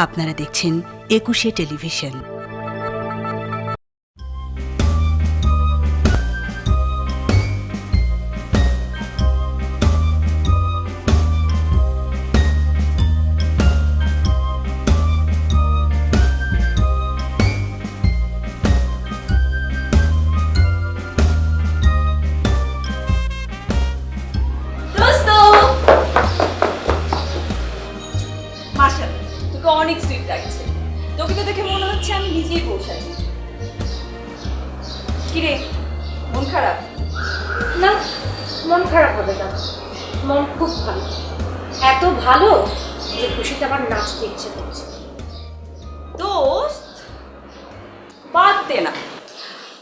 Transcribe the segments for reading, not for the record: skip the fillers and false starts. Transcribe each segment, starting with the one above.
আপনারা দেখছেন ২১শে টেলিভিশন। অনেক সুইট লাগছে, তোকে তো দেখে মনে হচ্ছে আমি নিজেই বসাচ্ছি। কিরে, মন খারাপ? না, মন খারাপ হবে না, মন খুব ভালো, এত ভালো যে খুশিতে আমার নাচতে ইচ্ছে করছে। দোস্ত বাদ দে না।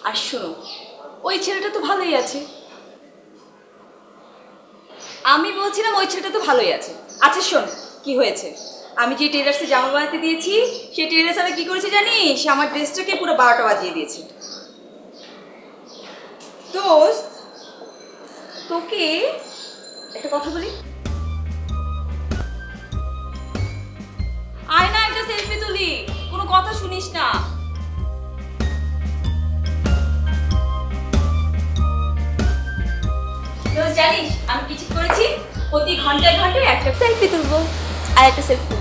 আর শোনো, ওই ছেলেটা তো ভালোই আছে। আমি বলছিলাম ওই ছেলেটা তো ভালোই আছে। আচ্ছা শোন, কি হয়েছে? আমি যে টেলার্সে জামা বানাতে দিয়েছি, সেই টেলার্সারা কি করেছে জানিস? আমার ড্রেসটাকে পুরো 12টা বাজিয়ে দিয়েছে। দোস্ত, তোকে একটা কথা বলি, আয় না একটা সেলফি তুলি, কোনো কথা শুনিস না। তো জানিস আমি কি ঠিক করেছি? প্রতি ঘন্টায় ঘন্টায় একটা সেলফি তুলবো আর একটা সেলফি তুলবো।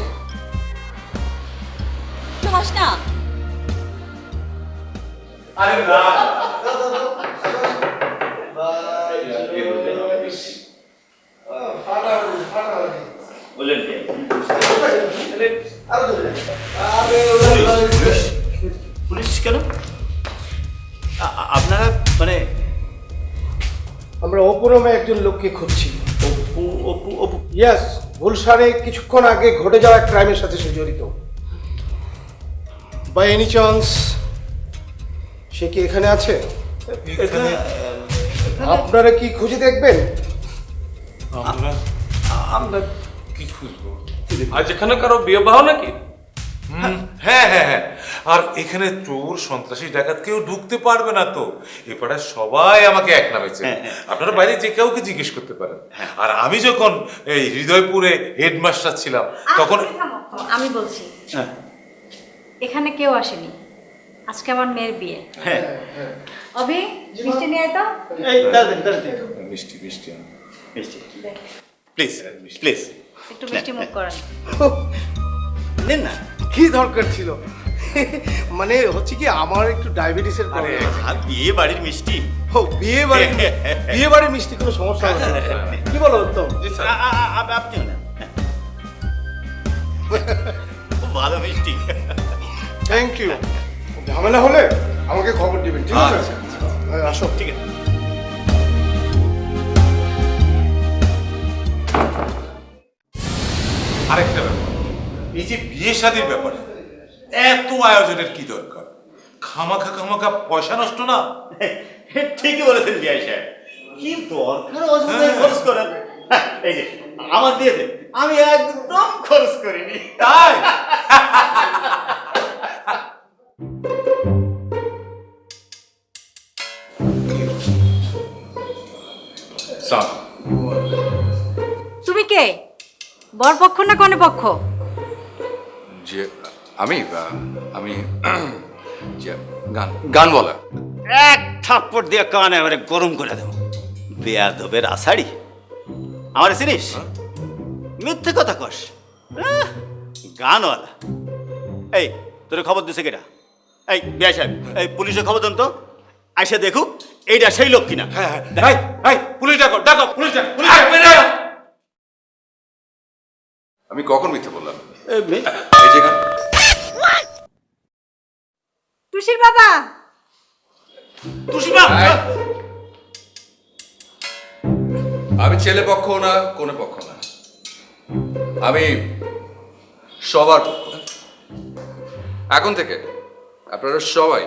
হাস না। আরে না পুলিশ কেন? আপনারা মানে? আমরা অপু নামে একজন লোককে খুঁজছি। অপু? অপু? অপু? ইয়েস, গুলশানে কিছুক্ষণ আগে ঘটে যাওয়া এক ক্রাইমের সাথে সে জড়িত। বাই এনি চান্স সে কি এখানে আছে? আপনারা কি খুঁজে দেখবেন? আমরা কি খুঁজবো? আজ এখানে কারো বিয়ে বাহ নাকি? হ্যাঁ হ্যাঁ হ্যাঁ, আর এখানে চোর সন্ত্রাসী ডাকাত কেউ ঢুকতে পারবে না তো। এ পাড়ায় সবাই আমাকে এক নামে চেনে, আপনারা বাইরে যে কাউকে জিজ্ঞেস করতে পারেন। আর আমি যখন এই হৃদয়পুরে হেডমাস্টার ছিলাম তখন আমি বলছি, এখানে কেউ আসেনি, আজকে আমার মেয়ের বিয়ে। হ্যাঁ, অভি, মিষ্টি নিয়ে আয় তো। এই দাঁড়ান দাঁড়ান, মিষ্টি মিষ্টি মিষ্টি প্লিজ প্লিজ একটু মিষ্টি মুখ করেন। নেন না। কি দরকার ছিল? মানে হচ্ছে কি, আমার একটু ডায়াবেটিসের প্রবলেম আছে। আর বিয়ে বাড়ির মিষ্টি? ও, বিয়ে বাড়ির মিষ্টি কোনো সমস্যা হবে না। কি বলো উত্তম? আপনিও না, খুব ভালো মিষ্টি। Thank you. ঝামেলা হলে আমাকে খবর দিবেন, ঠিক আছে? আসো। ঠিক আছে। আরেকটা ব্যাপার, এই যে বিয়ে শাদীর ব্যাপারে এত আয়োজনের কি দরকার? খামাখা পয়সা নষ্ট না? ঠিকই বলেছেন বিআই সাহেব, কি দরকার অযথায় খরচ করেন? এই যে আমার বিয়েতে আমি একদম খরচ করিনি। তাই? তুমি কে? বর পক্ষ না কনে পক্ষ? যে আমি আমি যে গান বলা। এক থাপ্পড় দিয়ে কান এবারে গরম করে দেবো। বেয়াদবের আষাঢ়ি আমার চিনিস? মিথ্যে কথা কস, গানওয়ালা। এই তোর খবর দিছে কেটা? এই বিআই সাহেব, এই পুলিশের খবর দেন তো, আইসা দেখুক এইটা সেই লোক কিনা। পুলিশ ডাকো, পুলিশ ডাকো। আমি কখন মিথ্যে বললাম? এই এই যে গান। টুসির বাবা। তুষিবা, আমি ছেলে পক্ষ না, কোনো পক্ষ না, আমি সবার পক্ষ। এখন থেকে আপনারা সবাই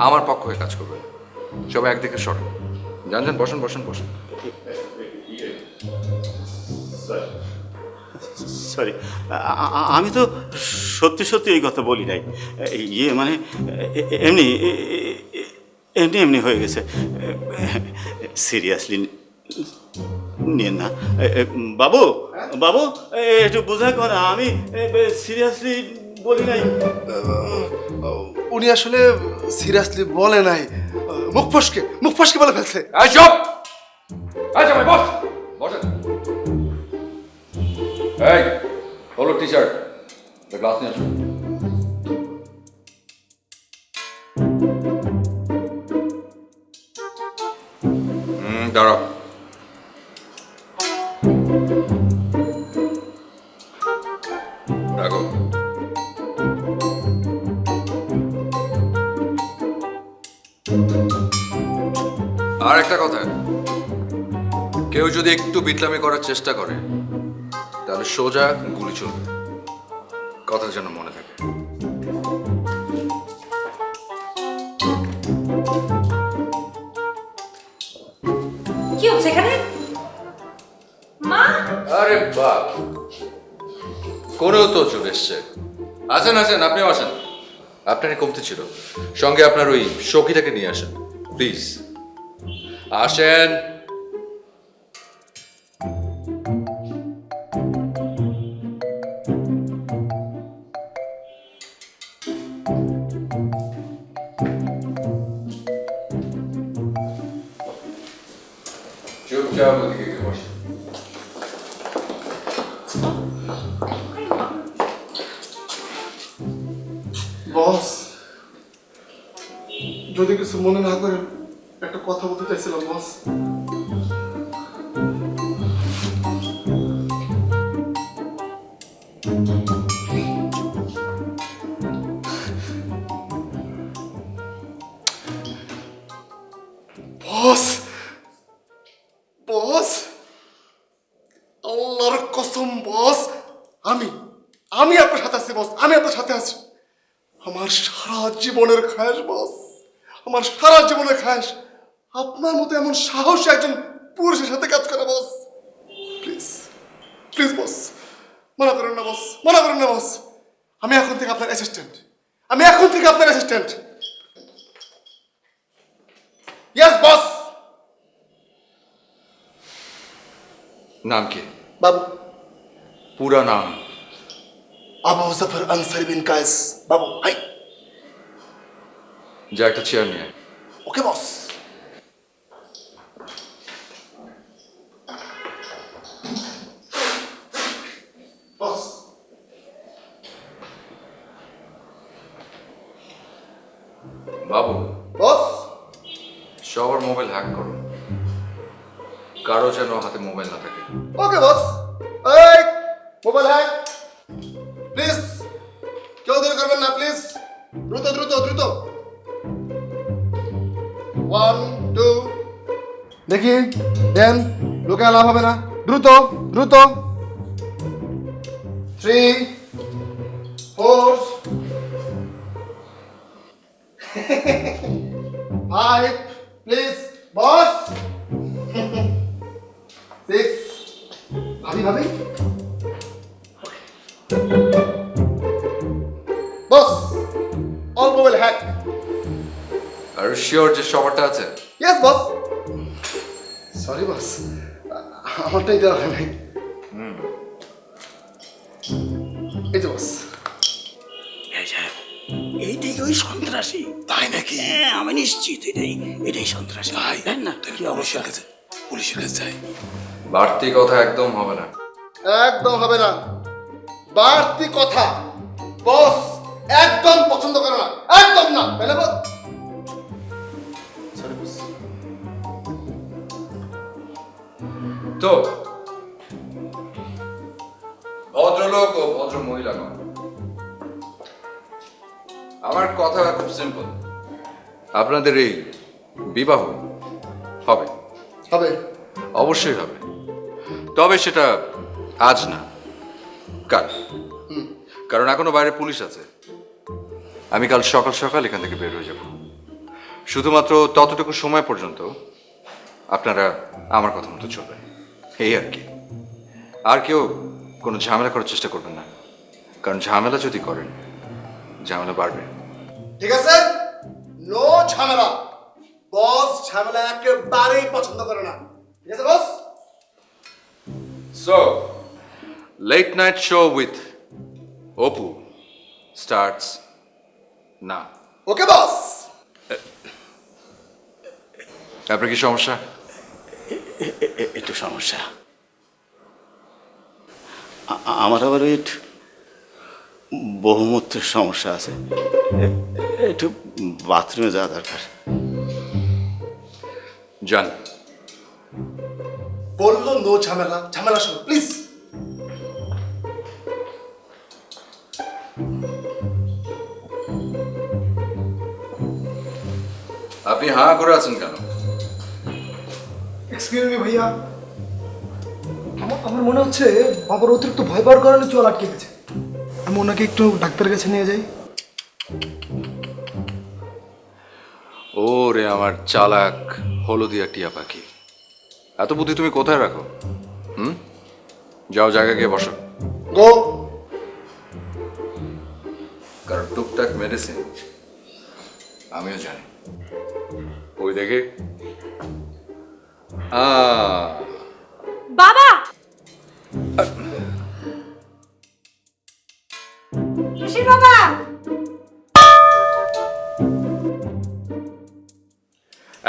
আমার পক্ষ হয়ে কাজ করবেন। সবাই একদিকে সরেন, জান বসেন বসেন বসেন। সরি, আমি তো সত্যি সত্যি এই কথা বলি নাই। ইয়ে মানে এমনি এমনি এমনি হয়ে গেছে। সিরিয়াসলি নিন না বাবু, বাবু একটু বোঝা কর, আমি সিরিয়াসলি বলি নাই। উনি আসলে সিরিয়াসলি বলে নাই, মুখ ফসকে বলে ফেলছে। এই চুপ! এই জামাই বস! বসেন। এই, হলো টি-শার্ট। গ্লাস নিয়ে আসুন। দাঁড়াও। রাখো। আর একটা কথা, কেউ যদি একটু বিটলামি করার চেষ্টা করে তাহলে সোজা গুলি চলবে। কথা যেন মনে থাকে। কি হচ্ছে এখানে? মা, আরে বাপ, কোনেও তো চলে এসছে। আসেন আসেন, আপনিও আসেন। আপনারই কমতি ছিল, সঙ্গে আপনার ওই সখীটাকে নিয়ে আসেন প্লিজ। আসেন। চুপচাপ ওদিকে গিয়ে বসেন। বস, যদি কিছু মনে না করেন একটা কথা বলতে চাইছিলাম বস। বস, বস, আল্লাহর কসম বস, আমি আপনার সাথে আছি বস, আমি আপনার সাথে আছি। আমার সারা জীবনের খায়েশ বস, আমার সারা জীবনের খায়েশ আপনার মতো এমন সাহসী একজন পুরুষের সাথে কাজ করে বস। প্লিজ প্লিজ বস, মানা করেন না বস, মানা করেন না বস। আমি এখন থেকে আপনার অ্যাসিস্ট্যান্ট, আমি এখন থেকে আপনার অ্যাসিস্ট্যান্ট। Yes boss. নাম কি? বাবু, পুরা নাম? আবু জাফর আনসারি বিন কায়েস। বাবু হাই। যা একটা চেয়ার নিয়ে আয়। ওকে বস। বস, বাবু, বস, সবার মোবাইল হ্যাক করো, কারো যেন হাতে মোবাইল না থাকে। ওকে বস। এই মোবাইল হ্যাক প্লিজ, কেউ দেরি করবেন না প্লিজ, দ্রুত দ্রুত দ্রুত। 1 2 দেখি দেন, লোকে লাভ হবে না, দ্রুত দ্রুত। 3 4 5 প্লিজ বস। 6 ভাবি ভাবি বস, অল মোবাইল হ্যাক। আর শিওর যে সবারটা আছে? Yes boss. সরি বস, আমারটাই দেওয়া হয় নাই। এই যে বস। এইটাই ওই সন্ত্রাসী। তাই নাকি? হ্যাঁ, আমি নিশ্চিত এটাই সন্ত্রাসী। তাই না? কি অবস্থা? পুলিশের কাছে যাই। বাড়তি কথা একদম হবে না। একদম হবে না, বাড়তি কথা বস একদম পছন্দ করে না, একদম না। তাই না বস? Sorry boss. তো ভদ্রলোক ও ভদ্র মহিলা নয়, আমার কথা খুব সিম্পল। আপনাদের এই বিবাহ হবে? হবে। অবশ্যই হবে, তবে সেটা আজ না, কাল। কারণ এখনো বাইরে পুলিশ আছে। আমি কাল সকাল সকাল এখান থেকে বের হয়ে যাব। শুধুমাত্র ততটুকু সময় পর্যন্ত আপনারা আমার কথা মতো চলবেন, এই আর কি। আর কেউ কোনো ঝামেলা করার চেষ্টা করবেন না, কারণ ঝামেলা যদি করেন ঝামেলা বাড়বে। ঠিক আছে, নো ঝামেলা। বস ঝামেলা একেবারেই পছন্দ করে না। ঠিক আছে বস? So, late night show with Oppu starts না। ওকে বস। আপনার কি সমস্যা? একটু সমস্যা। আমার আবার ওই একটু বহুমূত্রের সমস্যা আছে, একটু বাথরুমে যাওয়া দরকার। যান। বললো নো ঝামেলা, ঝামেলা শুনো প্লিজ। আপনি হাঁ করে আছেন কেন? এক্সকিউজ মি ভাইয়া, আমার মনে হচ্ছে বাবার অতিরিক্ত ভয় পাওয়ার কারণে চোর আটকে গেছে। আমি ওনাকে একটু ডাক্তারের কাছে নিয়ে যাই। ওরে আমার চালাক হলদিয়া টিয়া পাখি, এত বুদ্ধি তুমি কোথায় রাখো? যাও জায়গা গিয়ে বসো। গো। কারণ টুকটাক মেডিসিন আমিও জানি। ওই দেখে বাবা, সুশীল বাবা,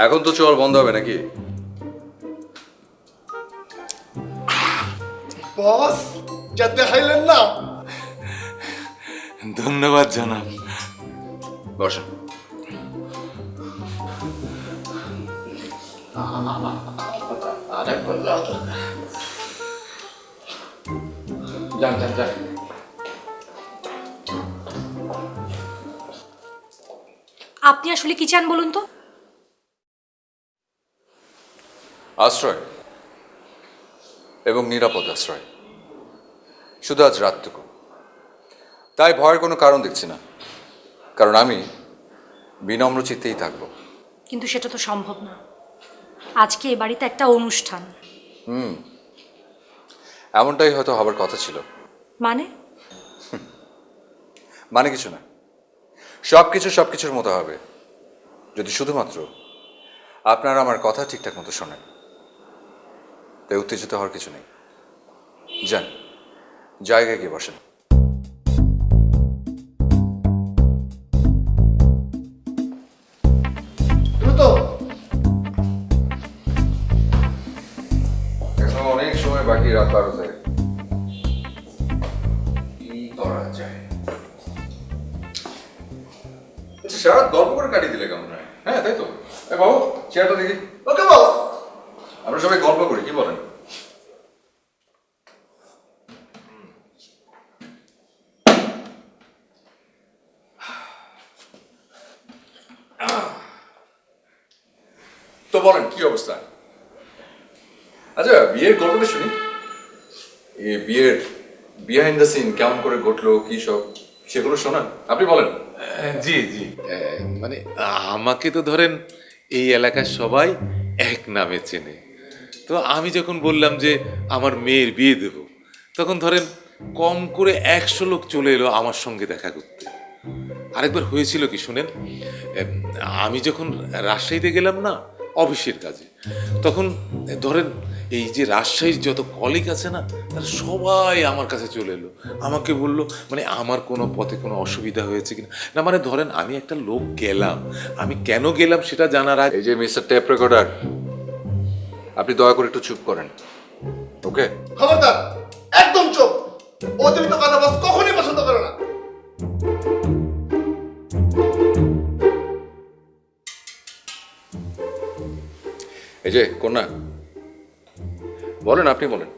এখন তো চল বন্ধ হবে নাকি? বস, যেতে হাইলেন না। ধন্যবাদ জানাব। বসো। যান যান যান। আপনি আসলে কি চান বলুন তো? আশ্রয় এবং নিরাপদ আশ্রয়, শুধু আজ রাতটুকু। তাই ভয়ের কোনো কারণ দেখছি না, কারণ আমি বিনম্র চিত্তেই থাকবো। কিন্তু সেটা তো সম্ভব না। আজকে এ বাড়িতে একটা অনুষ্ঠান। এমনটাই হয়তো হবার কথা ছিল। মানে? মানে কিছু না, সবকিছু সবকিছুর মতো হবে যদি শুধুমাত্র আপনারা আমার কথা ঠিকঠাক মতো শোনেন। তাই উত্তেজিত হওয়ার কিছু নেই। যান, জায়গায় গিয়ে বসেন। দ্রুত। এখনো অনেক সময় বাকি, রাত 12টায়। কি করা যায়? আচ্ছা, সারা গল্প করে কাটিয়ে দিলে কেমন হয়? হ্যাঁ, তাই তো। বাবু, চেয়ারটা দেখি। ওকে বস। আমরা সবাই গল্প করি, কি বলেন? তো বলেন কি অবস্থা? আচ্ছা, বিয়ের গল্পটা শুনি। এই বিয়ের বিহাইন্ড দ্য সিন কেমন করে ঘটলো, কি সব, সেগুলো শোনান। আপনি বলেন। জি জি, মানে আমাকে তো ধরেন এই এলাকার সবাই এক নামে চেনে। তো আমি যখন বললাম যে আমার মেয়ের বিয়ে দেব, তখন ধরেন কম করে 100 লোক চলে এলো আমার সঙ্গে দেখা করতে। আরেকবার হয়েছিল কি শুনেন, আমি যখন রাজশাহীতে গেলাম না অফিসের কাজে, তখন ধরেন এই যে রাজশাহীর যত কলিগ আছে না, তারা সবাই আমার কাছে চলে এলো। আমাকে বলল মানে আমার কোনো পথে কোনো অসুবিধা হয়েছে কিনা। না মানে ধরেন আমি একটা লোক গেলাম, আমি কেন গেলাম সেটা জানার আগে। এই যে মিস্টার টেপ রেকর্ডার, আপনি দয়া করে একটু চুপ করেন, ওকে? খবরদার, একদম চুপ। অতিরিক্ত কথা বস কখনই পছন্দ করে না। এই যে কন্যা, বলেন, আপনি বলেন,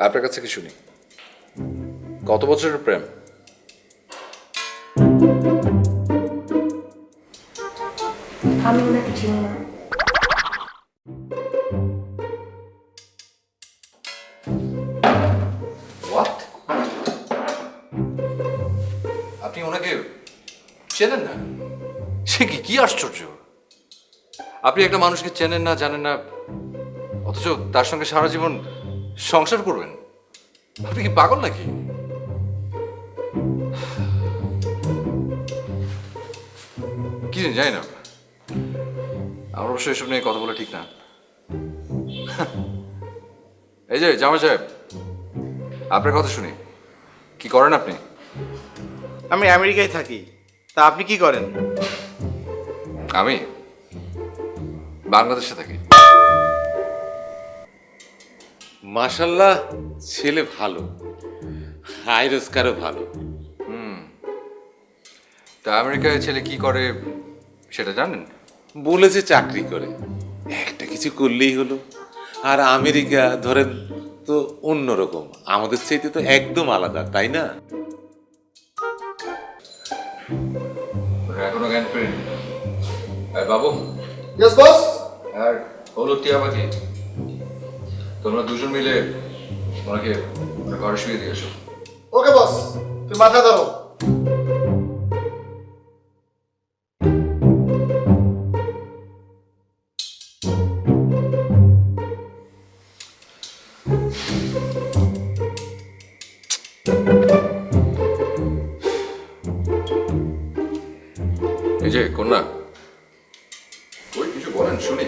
আপনার কাছে কি শুনি। কত বছরের প্রেম? আমি ওনাকে চিনি না। হোয়াট? আপনি ওনাকে চেনেন না? সে কি, কি আশ্চর্য! আপনি একটা মানুষকে চেনেন না, জানেন না, অথচ তার সঙ্গে সারা জীবন সংসার করবেন? আপনি কি পাগল নাকি? কি জানি না, আমার অবশ্য এসব নিয়ে কথা বলা ঠিক না। এই যে জামাই সাহেব, আপনার কথা শুনি, কি করেন আপনি? আমি আমেরিকায় থাকি। তা আপনি কি করেন? আমি বাংলাদেশে থাকি। মাশাল্লাহ, ছেলে ভালো, আয় রোজগারও ভালো। তা আমেরিকায় ছেলে কি করে সেটা জানেন? বলেছে চাকরি করে, একটা কিছু করলেই হলো। আর আমেরিকা ধরেন তো অন্যরকম, আমাদের চাইতে তো একদম আলাদা, তাই না? এখনো জ্ঞান ফেরেনি। বাবু ইয়েস বস। আর হলো টিয়া পাখি, তোমরা দুজন মিলে ওনাকে ঘরে শুয়ে দিয়ে এসো। ওকে বস, তুই মাথা ধরো। এই যে কন্যা, ওই কিছু বলেন শুনি।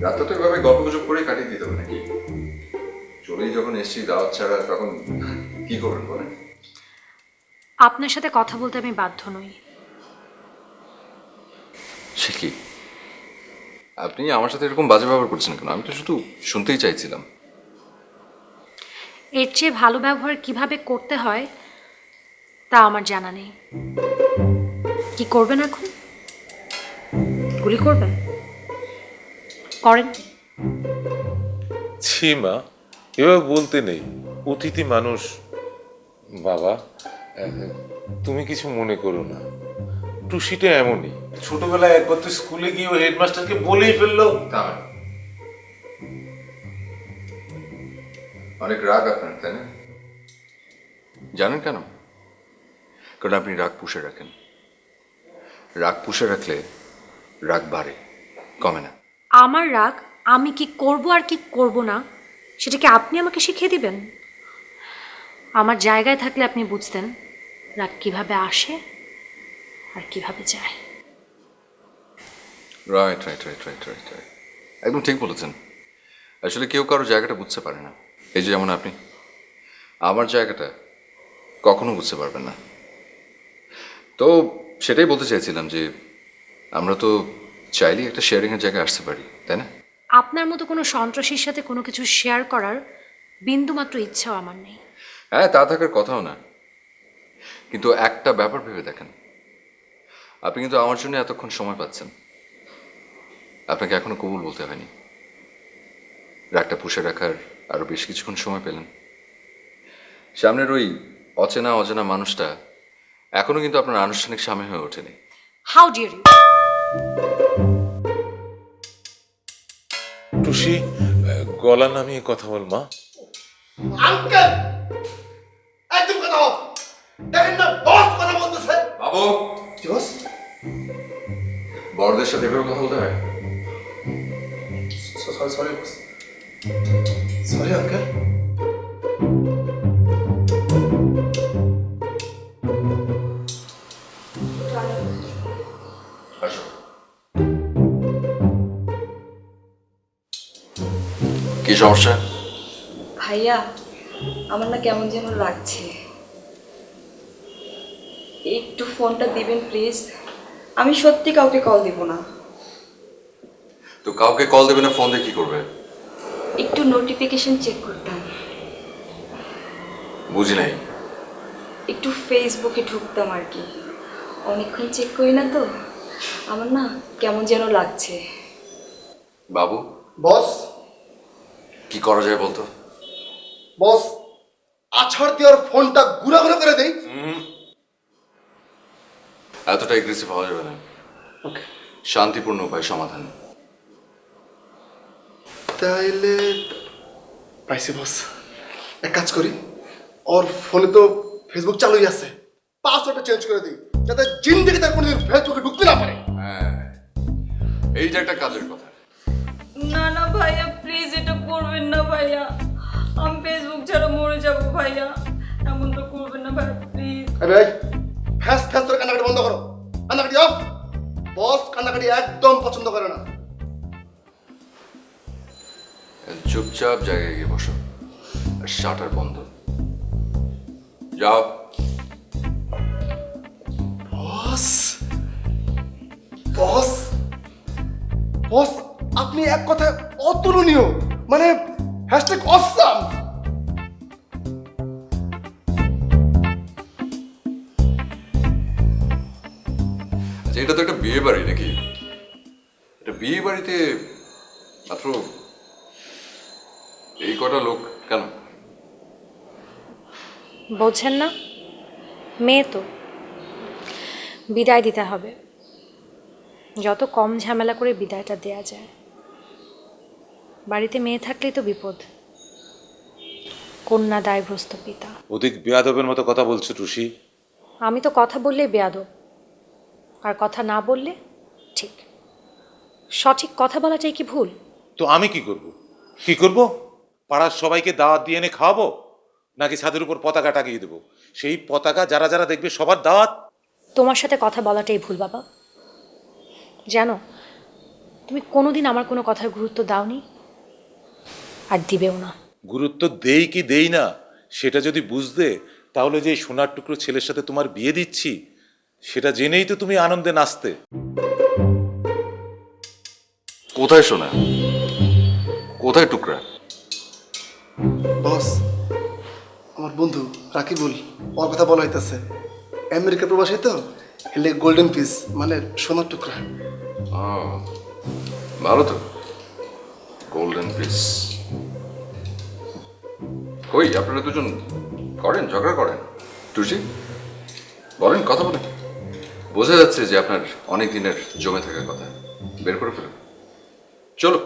রাতটা তো এভাবে গল্প গুজব করে কাটিয়ে দিতে হবে নাকি? চলেই যখন এসছি দাওয়াত ছাড়া, তখন কি করবেন বলেন? আপনার সাথে কথা বলতে আমি বাধ্য নই। সে কি, আপনি আমার সাথে এরকম বাজে ব্যবহার করছেন কেন? আমি তো শুধু শুনতেই চাইছিলাম। এর চেয়ে ভালো ব্যবহার কিভাবে করতে হয় তা আমার জানা নেই। কি করবেন এখন? গুলি করবেন? করেন। ছি মা, এভাবে বলতে নেই, অতিথি মানুষ। বাবা, তুমি কিছু মনে করো না, টুসিটা এমনই। ছোটবেলায় একবার তো স্কুলে গিয়ে হেডমাস্টারকে বলেই ফেললো। অনেক রাগ আপনার, তাই না? জানেন কেন? কারণ আপনি রাগ পুষে রাখেন। রাগ পুষে রাখলে রাগ বাড়ে, কমে না। আমার রাগ আমি কি করব আর কি করব না সেটা কি আপনি আমাকে শিখিয়ে দিবেন? আমার জায়গায় থাকলে আপনি বুঝতেন রাগ কিভাবে আসে আর কিভাবে যায়। Right right right right right right, একদম ঠিক বলেছেন। আসলে কেউ কারো জায়গাটা বুঝতে পারে না। এই যে যেমন আপনি আমার জায়গাটা কখনো বুঝতে পারবেন না। তো সেটাই বলতে চাইছিলাম যে আমরা তো চাইলেই একটা শেয়ারিংয়ের জায়গায় আসতে পারি, তাই না? আপনার মতো কোনো সন্ত্রাসীর সাথে কোনো কিছু শেয়ার করার বিন্দুমাত্র ইচ্ছাও আমার নেই। হ্যাঁ, তা থাকার কথাও না, কিন্তু একটা ব্যাপার ভেবে দেখেন, আপনি কিন্তু আমার জন্য এতক্ষণ সময় পাচ্ছেন, আপনাকে এখনো কবুল বলতে হয়নি। রাগটা পুষে রাখার আরো বেশ কিছুক্ষণ সময় পেলেন। সামনের ওই অচেনা অজানা মানুষটা এখনো কিন্তু আপনার আনুষ্ঠানিক স্বামী হয়ে ওঠেনি। How deer you! টুসি, গলা নামিয়ে কথা বল মা। আঙ্কেল, একদম কথা বল। দেখেন না বস কথা বলতেছে। বাবু, জি বস। বড়দের সাথে এভাবে কথা বলতে হয়? Sorry boss. Sorry uncle. আসো। কি সমস্যা? ভাইয়া, আমার না কেমন যেন লাগছে। একটু ফোনটা দিবেন প্লিজ। আমি সত্যি কাউকে কল দিব না। তো কাউকে কল দেবে না, ফোন দিয়ে কি করবে? একটু নোটিফিকেশন চেক করতাম, বুঝি নাই। একটু ফেসবুকে ঢুকতাম আর কি। অনেকক্ষণ চেক করি না তো, আমার না কেমন যেন লাগছে। বাবু, বস। কি করা যায় বলতো? বস, আছাড় দেওয়ার ফোনটা গুড়া গুড়া করে দেই। এতটা এগ্রেসিভ হওয়া যাবে না। ওকে, শান্তিপূর্ণ উপায় সমাধান। তাইলে পাইছি বস। এক কাজ করি, ওর ফোনে তো ফেসবুক চালুই আছে, পাসওয়ার্ডটা চেঞ্জ করে দিই যাতে জিন্দেগি তার কোনোদিন ফেসবুকে ঢুকতে না পারে। হ্যাঁ, এইটা একটা কাজের কথা। না না ভাইয়া, প্লিজ এটা করবেন না ভাইয়া। আমি ফেসবুক ছাড়া মরে যাব ভাইয়া। এমনটা করবেন না ভাইয়া, প্লিজ। আরে ফ্যাস ফ্যাস করে কান্নাকাটি বন্ধ করো। কান্নাকাটি অফ। বস কান্নাকাটি একদম পছন্দ করে না। চুপচাপ জায়গায় গিয়ে বসো, আর শাটার বন্ধ। যাও। বস বস বস আপনি এক কথায় অতুলনীয়, মানে হ্যাশট্যাগ অসাম। আচ্ছা, এটা তো একটা বিয়ে বাড়ি নাকি? এটা বিয়ে বাড়িতে মাত্র এই কটা লোক কেন? বোঝেন না, মেয়ে তো বিদায় দিতে হবে, যত কম ঝামেলা করে বিদায়টা দেয়া যায়। বাড়িতে মেয়ে থাকলেই তো বিপদ, কন্যা দায়গ্রস্ত পিতা। অধিক বেয়াদবের মতো কথা বলছো টুসি। আমি তো কথা বললে বেয়াদব, আর কথা না বললে ঠিক। সঠিক কথা বলাটাই কি ভুল? তো আমি কি করব? কি করব? পাড়ার সবাইকে দাওয়াত দিয়ে এনে খাওয়াবো, নাকি ছাদের উপর পতাকা টাঙিয়ে দেবো? সেই পতাকা যারা যারা দেখবে সবার দাওয়াত। তোমার সাথে কথা বলাটাই ভুল বাবা। জানো, তুমি কোনোদিন আমার কোনো কথার গুরুত্ব দাওনি, আর দিবেও না। গুরুত্ব দেই কি দেই না সেটা যদি বুঝতে, তাহলে যে এই সোনার টুকরো ছেলের সাথে তোমার বিয়ে দিচ্ছি সেটা জেনেই তো তুমি আনন্দে নাচতে। কোথায় শোনা, কোথায় টুকরা? বস, আমার বন্ধু রাকিবুল, ওর কথা বলা হইতেছে। আমেরিকা প্রবাসী তো, এলে গোল্ডেন পিস মানে সোনার টুকরা। ভালো তো, গোল্ডেন পিস। কই আপনারা দুজন করেন, ঝগড়া করেন? টুসি বলেন, কথা বলেন। বোঝা যাচ্ছে যে আপনার অনেক দিনের জমে থাকার কথা, বের করে ফেলুন। চলো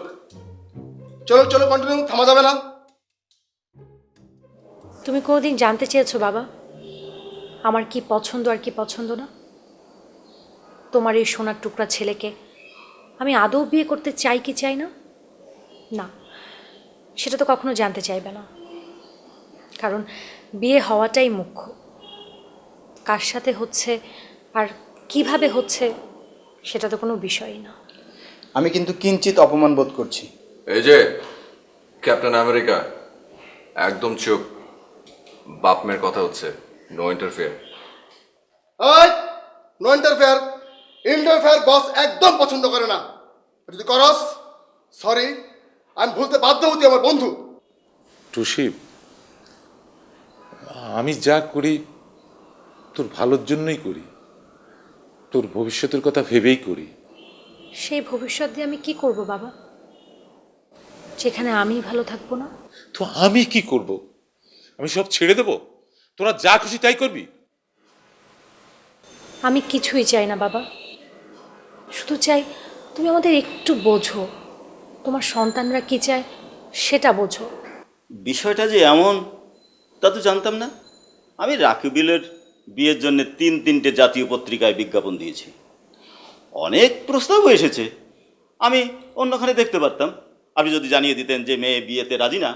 চলো চলো, কন্টিনিউ, থামা যাবে না। তুমি কোনোদিন জানতে চেয়েছো বাবা আমার কি পছন্দ আর কি পছন্দ না? তোমার এই সোনার টুকরা ছেলেকে আমি আদৌ বিয়ে করতে চাই কি চাই না? না, সেটা তো কখনো জানতে চাইবে না, কারণ বিয়ে হওয়াটাই মুখ্য। কার সাথে হচ্ছে আর কিভাবে হচ্ছে সেটা তো কোনো বিষয়ই না। আমি কিন্তু কিঞ্চিত অপমান বোধ করছি। এই যে ক্যাপ্টেন আমেরিকা, একদম চুপ। বাপ মেয়ের কথা হচ্ছে, নো ইন্টারফেয়ার। ওই নো ইন্টারফেয়ার। ইন্টারফেয়ার বস একদম পছন্দ করে না। যদি করস, সরি, আমি ভুলতে বাধ্য হতে আমার বন্ধু। টুসি, আমি যা করি তোর ভালোর জন্যই করি, তোর ভবিষ্যতের কথা ভেবেই করি। সেই ভবিষ্যৎ দিয়ে আমি কি করব বাবা, যেখানে আমি ভালো থাকবো না? তো আমি কি করব? আমি সব ছেড়ে দেব? তোরা যা খুশি তাই করবি? আমি কিছুই চাই না বাবা, শুধু চাই তুমি আমাদের একটু বোঝো, তোমার সন্তানরা কি চায় সেটা বোঝো। বিষয়টা যে এমন তা তো জানতাম না। আমি রাকিবুলের বিয়ের জন্য তিনটে জাতীয় পত্রিকায় বিজ্ঞাপন দিয়েছি, অনেক প্রস্তাবও এসেছে। আমি অন্যখানে দেখতে পারতাম, আপনি যদি জানিয়ে দিতেন যে মেয়ে বিয়েতে রাজি না।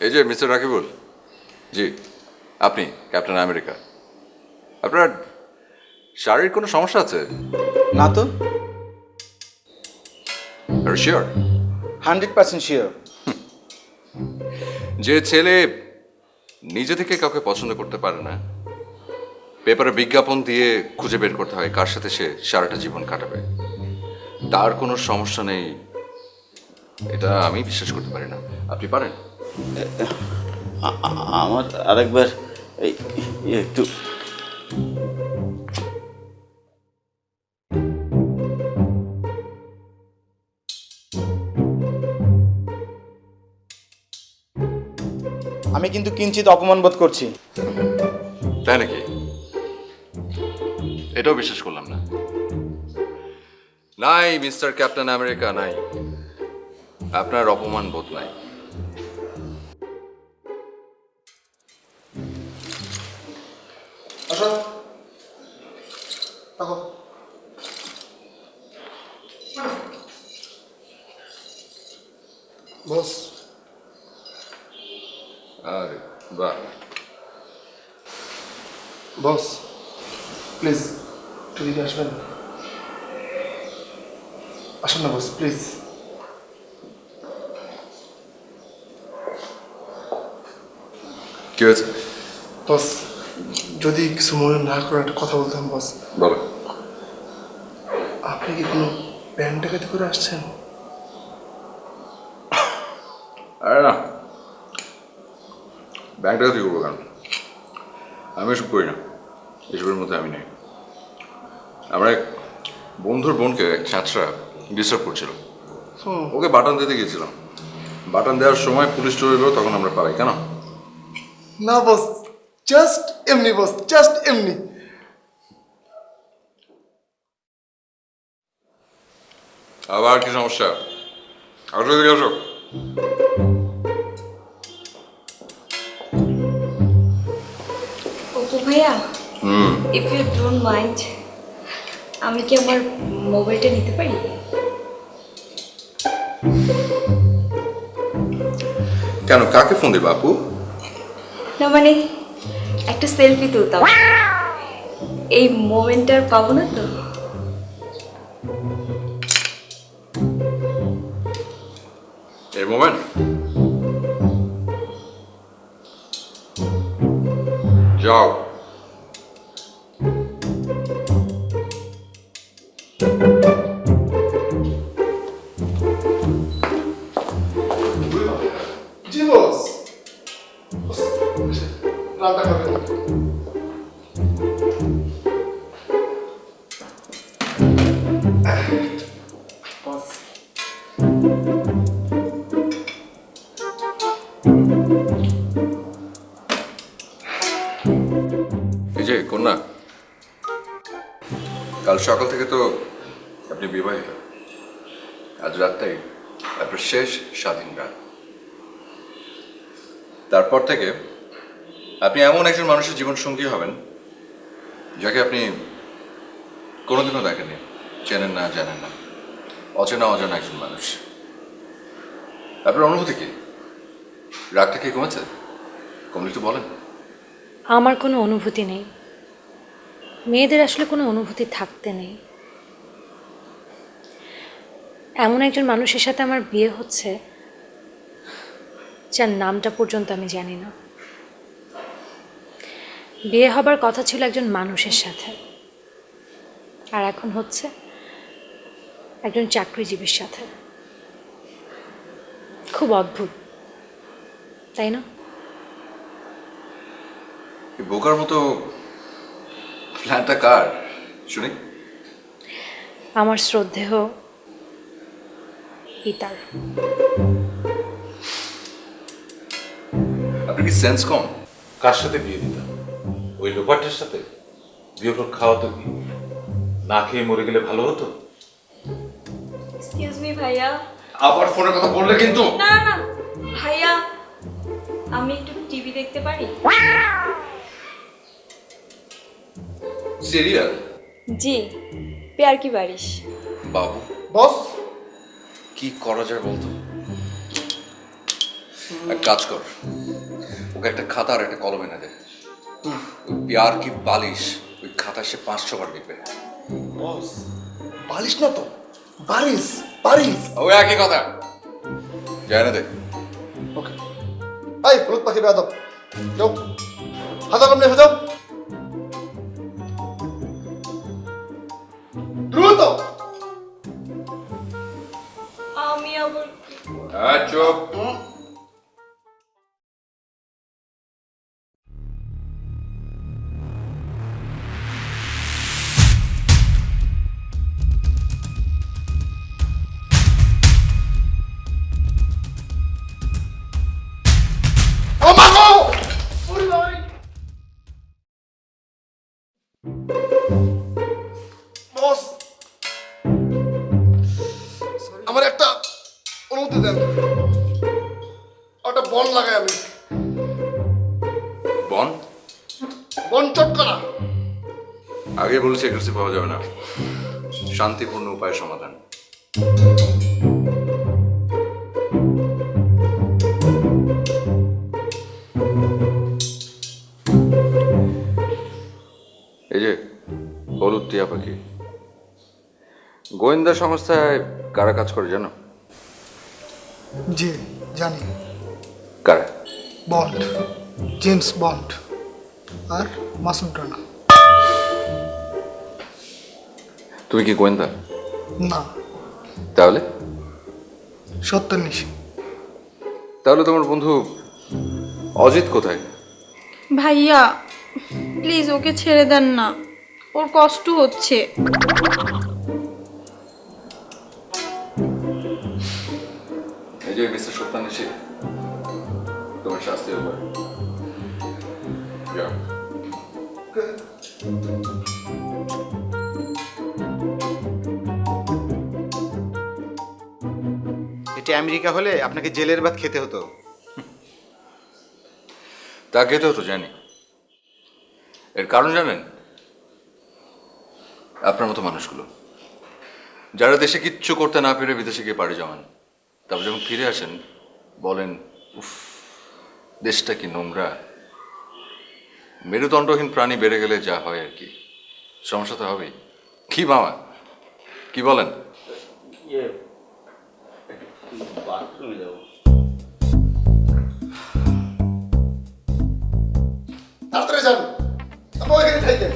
এই যে মিস্টার রাকিবুল, জি আপনি ক্যাপ্টেন আমেরিকা, আপনার শারীরিক কোনো সমস্যা আছে? না তো, আর শিওর? 100% শিওর। যে ছেলে নিজে থেকে কাউকে পছন্দ করতে পারে না, পেপারে বিজ্ঞাপন দিয়ে খুঁজে বের করতে হয় কার সাথে সে সারাটা জীবন কাটাবে, তার কোনো সমস্যা নেই, এটা আমি বিশ্বাস করতে পারি না। আপনি পারেন? আমার আরেকবার এই একটু আমি কিন্তু কিঞ্চিত অপমান বোধ করছি। তাই নাকি? এটাও বিশ্বাস করলাম না। নাই মিস্টার ক্যাপ্টেন আমেরিকা, নাই, আপনার অপমান বোধ নাই। আসো, দেখো বস। আরে বাহ, বস প্লিজ একটু দিকে আসবেন। আসুন না বস, প্লিজ। কি হয়েছে? বস যদি কিছু মনে না করে একটা কথা বলতাম বস। বলো। আপনি কি কোনো ব্যাংক ডাকাতি করে আসছেন? আরে না, ব্যাংক ডাকাতি করবো কেন? আমি এসব করি না, এসবের মধ্যে আমি নেই। আমার এক বন্ধুর বোনকে এক ছাত্রা ডিস্টার্ব করছিল, ওকে বাটন দিতে গিয়েছিলাম। বাটন দেওয়ার সময় পুলিশ চলে এলো, তখন আমরা পালাই। কেন? না বস, জাস্ট এমনি বস, জাস্ট এমনি। আবার কি সমস্যা? আসো এদিকে আসো। অপু ভাইয়া, ইফ ইউ ডোন্ট মাইন্ড, আমি কি আমার মোবাইলটা নিতে পারি? কেন, কাকে ফোন দিবা আপু? না মানে একটা সেলফি তুলতাম, এই মোমেন্টটা আর পাবো না তো। এই মোমেন্ট? যাও। জি বস। রান্না করবেন? বস, এই যে কন্যা, কাল সকাল থেকে তো আপনি বিবাহিত। আজ রাতটাই আপনার শেষ স্বাধীন রাত। তারপর থেকে আপনি এমন একজন মানুষের জীবন সঙ্গী হবেন যাকে আপনি কোনোদিনও দেখেননি, চেনেন না, জানেন না, অচেনা অজানা একজন মানুষ। আপনার অনুভূতি কি? রাগটা কি কমেছে? কমলে একটু বলেন। আমার কোনো অনুভূতি নেই, মেয়েদের আসলে কোনো অনুভূতি থাকতে নেই। এমন একজন মানুষের সাথে আমার বিয়ে হচ্ছে যার নামটা পর্যন্ত আমি জানি না। বিয়ে হবার কথা ছিল একজন মানুষের সাথে, আর এখন হচ্ছে একজন চাকরিজীবীর সাথে। খুব অদ্ভুত, তাই না? এই বোকার মতো প্ল্যানটা কার শুনি? আমার শ্রদ্ধেয় পিতার। আপনার কি সেন্স কম? কার সাথে বিয়ে দিতাম? ওই লোপাটের সাথে? বিয়ে করে খাওয়া তো কি? না খেয়ে মরে গেলে ভালো হতো? এক্সকিউজ মি ভাইয়া। আবার ফোনের কথা বললে কিন্তু। না না ভাইয়া, আমি একটু টিভি দেখতে পারি? সিরিয়াল? জি, প্যার কি বারিশ। বাবু, বস। কি করা যায় বলতো? এক কাজ কর, ওকে একটা খাতা আর একটা কলম এনে দে। ওই প্যার কি বালিশ, ওই খাতায় সে 500 বার লিখবে। বস, বালিশ না তো, বারিশ, বারিশ। ওই একই কথা, যায় না দে। ওকে। এই হলুদ পাখি বেয়াদব, যাও হাতা কম নিয়ে যাও দ্রুত। আমি আবার চুপ। আমাগো বস, আমার একটা অনুমতি দেন, একটা বন লাগাই আমি। বন? বন চট করা। আগে বলেছি এগ্রেসিভ পাওয়া যাবে না, শান্তিপূর্ণ উপায় সমাধান। এই যে হলুদ টিয়া পাখি, গোয়েন্দা সংস্থায় কারা কাজ করে জানো? জি জানি, কারা? Bond, James Bond. আর মাসুম টানা। তুমি কি গোয়েন্দা? না, তাহলে সত্যের নিশি। তাহলে তোমার বন্ধু অজিত কোথায়? ভাইয়া প্লিজ ওকে ছেড়ে দেন না, ওর কষ্ট হচ্ছে। এই যে মিস্টার সত্যানিশী, তোমার শাস্তি হবে। যাও। এটা আমেরিকা হলে আপনাকে জেলের ভাত খেতে হতো। তা খেতেও তো জানি। এর কারণ জানেন? আপনার মতো মানুষগুলো যারা দেশে কিচ্ছু করতে না পেরে বিদেশে গিয়ে পাড়ি জমান, তারপর যখন ফিরে আসেন বলেন উফ, দেশটা কি নোংরা। মেরুদণ্ডহীন প্রাণী বেড়ে গেলে যা হয় আর কি, সমস্যা তো হবেই। কি মামা, কি বলেন? বাথরুমে যাবো। তাড়াতাড়ি যান, আপনি ওইখানে থাকেন।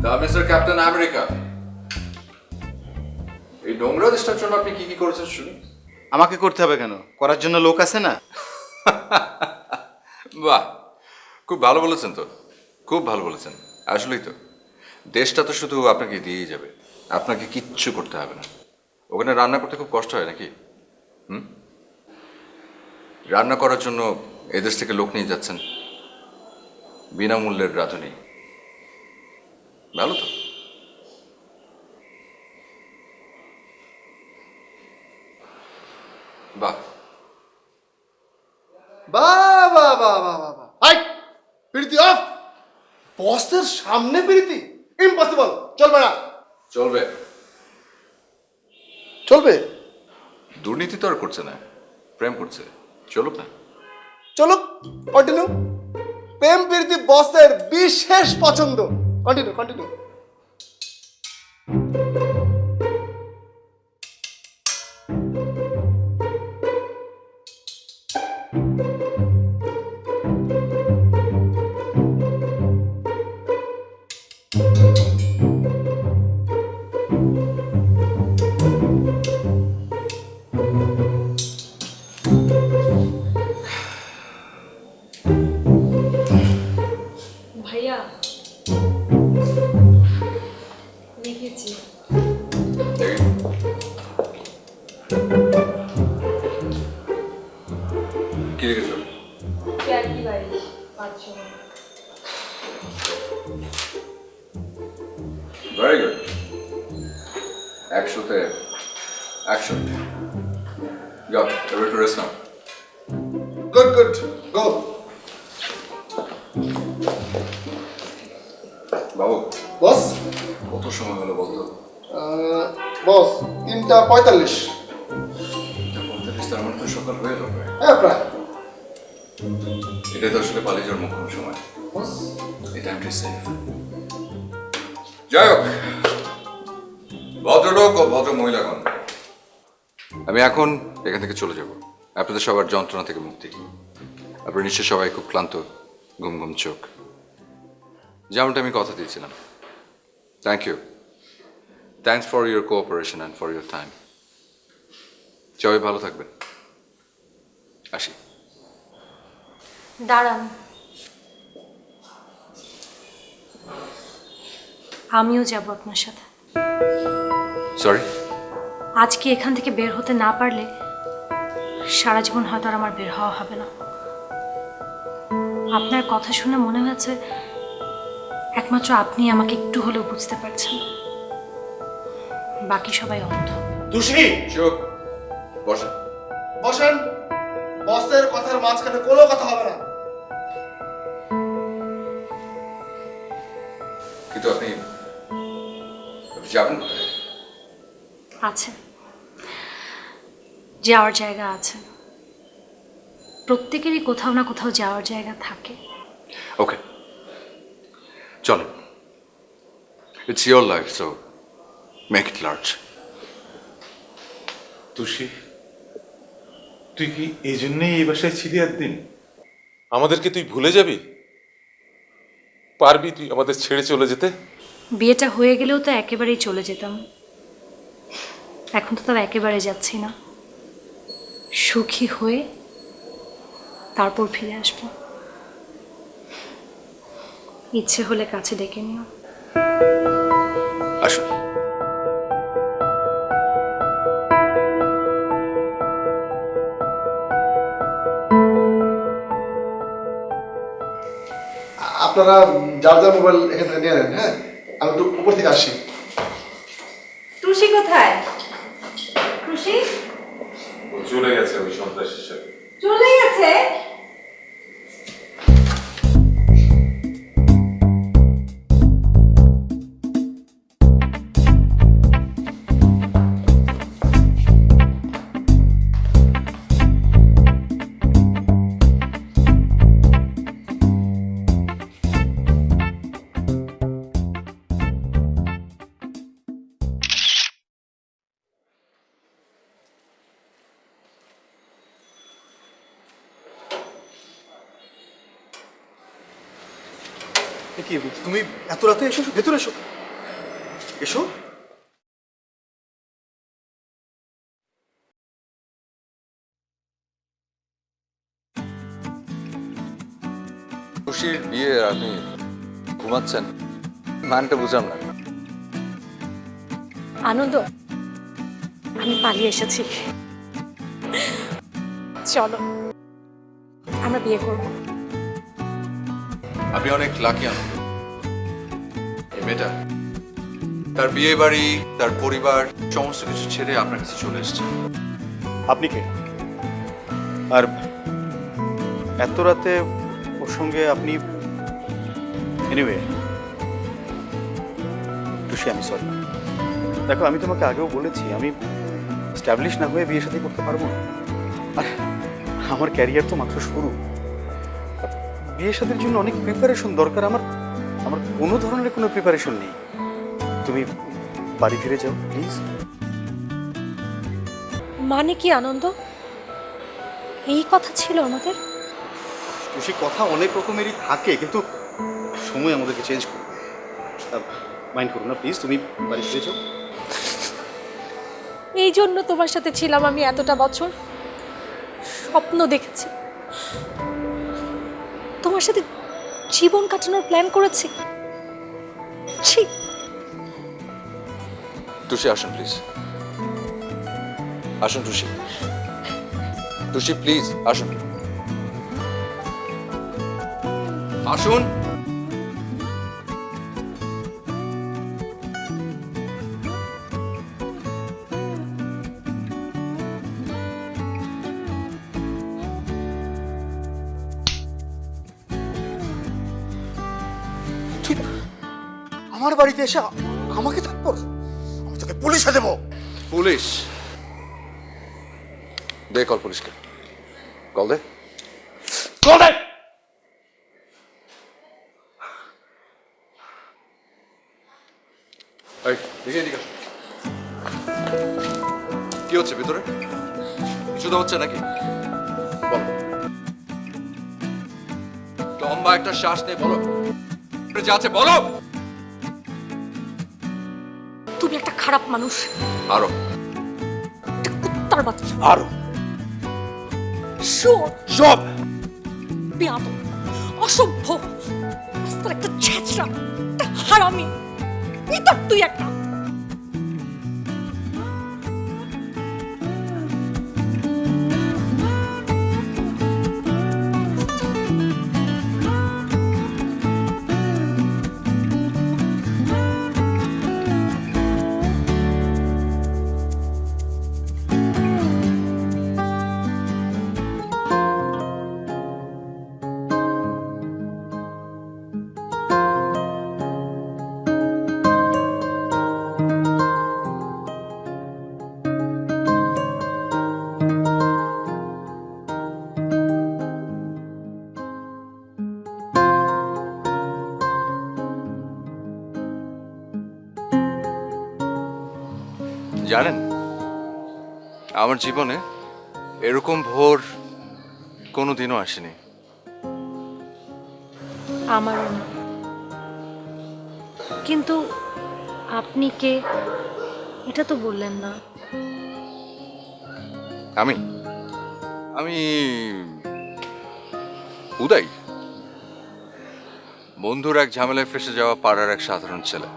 তা মিস্টার ক্যাপ্টেন আমেরিকা, এই নোংরা দেশটার জন্য আপনি কি কি করেছেন শুনি? আমাকে করতে হবে কেন? করার জন্য লোক আছে না? বাহ, খুব ভালো বলেছেন তো, খুব ভালো বলেছেন। আসলেই তো, দেশটা তো শুধু আপনাকে দিয়েই যাবে, আপনাকে কিচ্ছু করতে হবে না। ওখানে রান্না করতে খুব কষ্ট হয় নাকি? রান্না করার জন্য এদেশ থেকে লোক নিয়ে যাচ্ছেন, বিনামূল্যের রাঁধুনি। ভালো তো। বাহ, বাহ বাহ বাহ বাহ বাহ বাহ। হাই, প্রীতি অফ। বসের সামনে প্রীতি, ইম্পসিবল। চলবে না। চলবে। চলবে? দুর্নীতি তো আর করছে না, প্রেম করছে, চলুক না। চলুক, কন্টিনিউ। প্রেম প্রীতি বসের বিশেষ পছন্দ। Continue continue. ভাইয়া লিখেছি। দেখি। কি লিখেছো? প্যাকি বাড়ি 500। Very good. 100-তে 100। যাও, এবার একটু রেস্ট নাও। Good good, go. বাবু, বস, কত সময় হলো বলতো? বস 3:45। 45, তার মানে তো সকাল হয়ে যাবে। হ্যাঁ, প্রায়। এটাই তো আসলে পালিয়ে যাওয়ার মুখ্য সময়। বস, এই টাইমটা সেফ। যাই হোক, ভদ্রলোক ও ভদ্র মহিলাগণ, আমি এখন এখান থেকে চলে যাব। আপনাদের সবার যন্ত্রণা থেকে মুক্তি। আপনারা নিশ্চয় সবাই খুব ক্লান্ত, ঘুম ঘুম চোখ, যেমনটা আমি কথা দিয়েছিলাম। Thank you, thanks for your cooperation and for your time. সবাই ভালো থাকবেন, আসি। দাঁড়ান, আমিও যাব আপনার সাথে। সরি? আজকে এখান থেকে বের হতে না পারলে সারা জীবন হয়তো আর আমার বের হওয়া হবে না। আপনার কথা শুনে মনে হয়েছে একমাত্র আপনি আমাকে একটু হলেও বুঝতে পারছেন, বাকি সবাই অন্ধ। তুষি, চুপ, বসেন। বসেন। বসের কথার মাঝখানে কোনো কথা হবে না। কিন্তু আপনি যাবেন কোথায়? আছে, যাওয়ার জায়গা আছে। প্রত্যেকেরই কোথাও না কোথাও যাওয়ার জায়গা থাকে। ওকে, চলো। It's your life, so make it large. Tushi, তুই কি এই জন্যই এই বাসায় ছিলি একদিন? আমাদেরকে তুই ভুলে যাবি? পারবি তুই আমাদের ছেড়ে চলে যেতে? বিয়েটা হয়ে গেলেও তো একেবারেই চলে যেতাম। এখন তো তার একেবারে যাচ্ছি না। সুখী হয়ে তারপর ফিরে আসবো। ইচ্ছে হলে কাছে ডেকে নিও। আসুন। আপনারা যার যার মোবাইল এখান থেকে নিয়ে নেন, হ্যাঁ? আমি একটু উপর থেকে আসি। টুসি কোথায়? টুসি ও চলে গেছে ওই সন্ত্রাসীর সাথে। চলে গেছে? কি তুমি এত রাতে এসো? ভেতরে এসো, এসো। খুশির বিয়ে আপনি ঘুমাচ্ছেন, মানটা বুঝলাম না। আনন্দ, আমি পালিয়ে এসেছি। চলো আমরা বিয়ে করবো। আপনি অনেক লাকি আনন্দ। এই মেয়েটা তার বিয়ে বাড়ি, তার পরিবার, সমস্ত কিছু ছেড়ে আপনার কাছে চলে এসেছে। আপনি কে? আর এত রাতে ওর সঙ্গে আপনি? এনিওয়ে টুসি, আমি সরি। দেখো, আমি তোমাকে আগেও বলেছি আমি স্ট্যাবলিশ না হয়ে বিয়ে সাথে করতে পারবো না। আর আমার ক্যারিয়ার তো মাত্র শুরু। বিয়ে সাথের জন্য অনেক প্রিপারেশন দরকার। আমার আমার কোনো ধরনের কোনো প্রিপারেশন নেই। তুমি বাড়ি ফিরে যাও প্লিজ। মানে কি আনন্দ? এই কথা ছিল আমাদের? টুসি, কথা অনেক রকমেরই থাকে, কিন্তু সময় আমাদেরকে চেঞ্জ করবে। মাইন্ড করো না প্লিজ, তুমি বাড়ি ফিরে যাও। এই জন্য তোমার সাথে ছিলাম আমি এতটা বছর, স্বপ্ন দেখেছি, তোমার সাথে জীবন কাটানোর প্ল্যান করেছি। ছি! টুসি আসুন প্লিজ, আসুন টুসি, টুসি প্লিজ আসুন, আসুন। আমার বাড়িতে এসে আমাকে থাপ্পড়? আমি তোকে পুলিশে দেবো। পুলিশ? দে কল পুলিশকে, কল দে। কল দে। এই, দেখে এদিকে আসো। কি হচ্ছে ভিতরে? কিছু তো হচ্ছে নাকি? বলো। লম্বা একটা শ্বাস নেই, বলো যা আছে বলো। তুমি একটা খারাপ মানুষ, আরো একটা কুত্তার বাচ্চা, আরো শোর, সব বেয়াদব, অসভ্য, রাস্তার একটা ছেঁচড়া, একটা হারামি। এই তো তুই একটা। জানেন, আমার জীবনে এরকম ভোর কোনোদিনও আসেনি। আমারও না। কিন্তু আপনি কে এটা তো বললেন না। আমি আমি উদয়, বন্ধুর এক ঝামেলায় ফেসে যাওয়া পাড়ার এক সাধারণ ছেলে।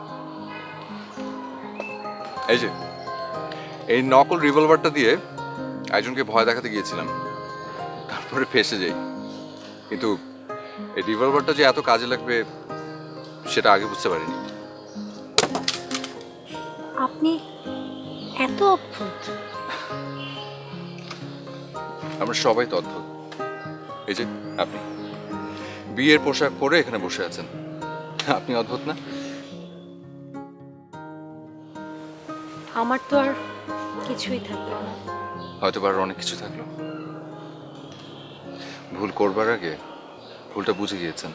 এই যে এই নকল রিভলভারটা দিয়ে একজনকে ভয় দেখাতে গিয়েছিলাম, তারপরে ফেসে যাই। কিন্তু এই রিভলভারটা যে এত কাজে লাগবে সেটা আগে বুঝতে পারিনি। আপনি এত অদ্ভুত। আমরা সবাই তো অদ্ভুত। এই যে আপনি বিয়ের পোশাক পরে এখানে বসে আছেন, আপনি অদ্ভুত না? আমার তো আর কিছুই থাকলো না। হয়তো আর অনেক কিছু থাকলো। ভুল করবার আগে ভুলটা বুঝে গিয়েছেন,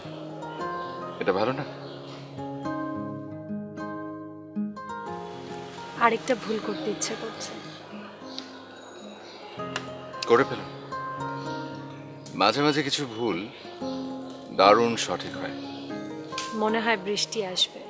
এটা ভালো না? আরেকটা ভুল করতে ইচ্ছে করছে। করে ফেলুন। মাঝে মাঝে কিছু ভুল দারুণ সঠিক হয়। মনে হয় বৃষ্টি আসবে।